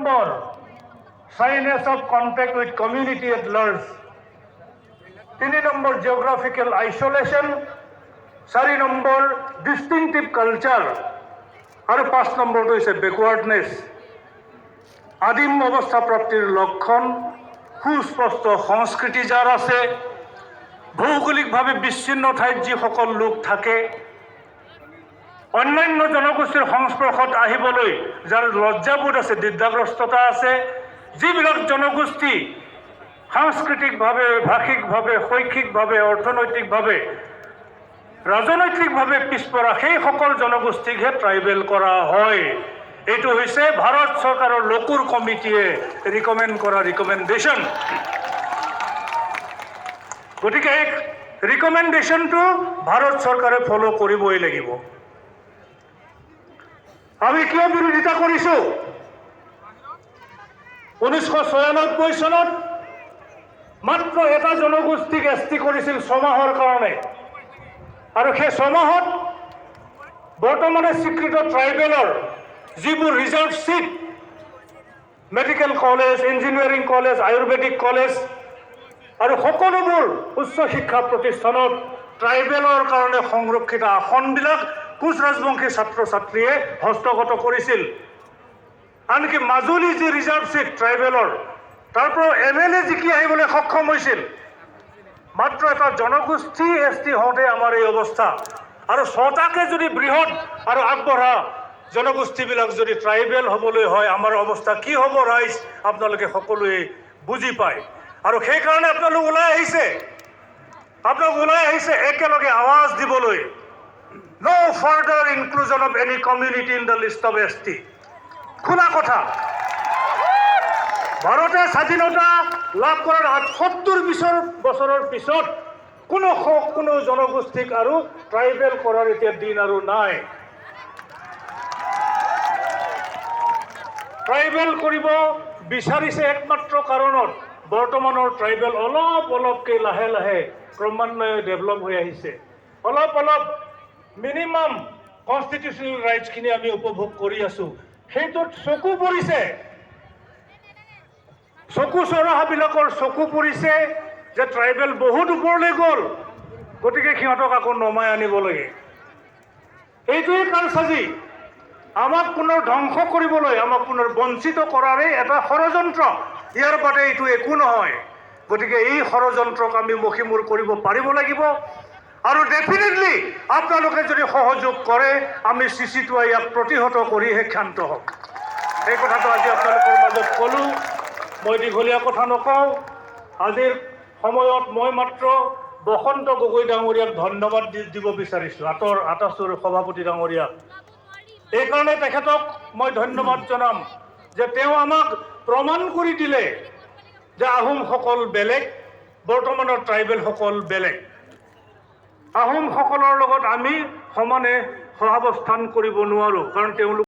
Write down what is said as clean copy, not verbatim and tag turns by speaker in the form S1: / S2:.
S1: Number shyness of contact with community at large, 3 number geographical isolation, 4 number distinctive culture আৰু 5 নম্বৰটো হৈছে backwardness। আদিম অৱস্থা প্ৰাপ্তিৰ লক্ষণ সুস্পষ্ট সংস্কৃতি যাৰ আছে, ভৌগোলিকভাৱে বিচ্ছিন্ন ঠাইত যিসকল লোক থাকে, অন্যান্য জনগোষ্ঠীৰ সংস্পৰ্শত আহিবলৈ যাৰ লজ্জাবোধ আছে, দ্বিধাগ্ৰস্ততা আছে, যিবিলাক জনগোষ্ঠী সাংস্কৃতিকভাৱে, ভাষিকভাৱে, শৈক্ষিকভাৱে, অৰ্থনৈতিকভাৱে, ৰাজনৈতিকভাৱে পিছপৰা সেইসকল জনগোষ্ঠীকহে ট্ৰাইবেল কৰা হয়। এইটো হৈছে ভাৰত চৰকাৰৰ লকুৰ কমিটিয়ে ৰিকমেণ্ড কৰা ৰিকমেণ্ডেশ্যন। গতিকে এই ৰিকমেণ্ডেশ্যনটো ভাৰত চৰকাৰে ফ'ল' কৰিবই লাগিব। আমি কিয় বিৰোধিতা কৰিছোঁ? 1996 চনত মাত্ৰ এটা জনগোষ্ঠীক এছটি কৰিছিল 6 মাহৰ কাৰণে, আৰু সেই 6 মাহত বৰ্তমানে স্বীকৃত ট্ৰাইবেলৰ যিবোৰ reserve seat, medical college, engineering college, ayurvedic college আৰু সকলোবোৰ উচ্চ শিক্ষা প্ৰতিষ্ঠানত ট্ৰাইবেলৰ কাৰণে সংৰক্ষিত আসনবিলাক কোচ ৰাজবংশী ছাত্ৰ ছাত্ৰীয়ে হস্তগত কৰিছিল। আনকি মাজুলী যি ৰিজাৰ্ভ চিট ট্ৰাইবেলৰ, তাৰ পৰা MLA জিকি আহিবলৈ সক্ষম হৈছিল। মাত্ৰ এটা জনগোষ্ঠী এছটি হওঁতে আমাৰ এই অৱস্থা, আৰু 6টাকে যদি বৃহৎ আৰু আগবঢ়া জনগোষ্ঠীবিলাক যদি ট্ৰাইবেল হ'বলৈ হয়, আমাৰ অৱস্থা কি হ'ব ৰাইজ আপোনালোকে সকলোৱে বুজি পায়। আৰু সেইকাৰণে আপোনালোক ওলাই আহিছে একেলগে আৱাজ দিবলৈ, no further inclusion of any community in the list of ST। খোলা কথা, ভাৰতে স্বাধীনতা লাভ কৰাৰ ৭০ বছৰৰ পিছত কোনো জনগোষ্ঠীক আৰু ট্ৰাইবেল কৰাৰ এতিয়া দিন আৰু নাই। ট্ৰাইবেল কৰিব বিচাৰিছে একমাত্ৰ কাৰণত, বৰ্তমানৰ ট্ৰাইবেল অলপকৈ লাহে লাহে ক্ৰমান্বয়ে ডেভেলপ হৈ আহিছে। অলপ মিনিমাম কনষ্টিটিউচনেল ৰাইটছখিনি আমি উপভোগ কৰি আছোঁ। সেইটোত চকু পৰিছে, চকু চৰহাবিলাকৰ চকু পৰিছে যে ট্ৰাইবেল বহুত ওপৰলৈ গ'ল, গতিকে সিহঁতক আকৌ নমাই আনিব লাগে। এইটোৱেই কালচাজি, আমাক পুনৰ ধ্বংস কৰিবলৈ, আমাক পুনৰ বঞ্চিত কৰাৰে এটা ষড়যন্ত্ৰ। ইয়াৰ বাদে এইটো একো নহয়। গতিকে এই ষড়যন্ত্ৰক আমি মষিমূৰ কৰিব পাৰিব লাগিব। আৰু ডেফিনেটলি আপোনালোকে যদি সহযোগ কৰে, আমি চিচিটোৱে ইয়াক প্ৰতিহত কৰিহে ক্ষান্ত হ'ম। এই কথাটো আজি আপোনালোকৰ মাজত ক'লোঁ। মই দীঘলীয়া কথা নকওঁ। আজিৰ সময়ত মই মাত্ৰ বসন্ত গগৈ ডাঙৰীয়াক ধন্যবাদ দিব বিচাৰিছোঁ, আটাচুৰ সভাপতি ডাঙৰীয়াক। এইকাৰণে তেখেতক মই ধন্যবাদ জনাম যে তেওঁ আমাক প্ৰমাণ কৰি দিলে যে আহোমসকল বেলেগ, বৰ্তমানৰ ট্ৰাইবেলসকল বেলেগ। আহোমসকলৰ লগত আমি সমানে সহাৱস্থান কৰিব নোৱাৰোঁ, কাৰণ তেওঁলোক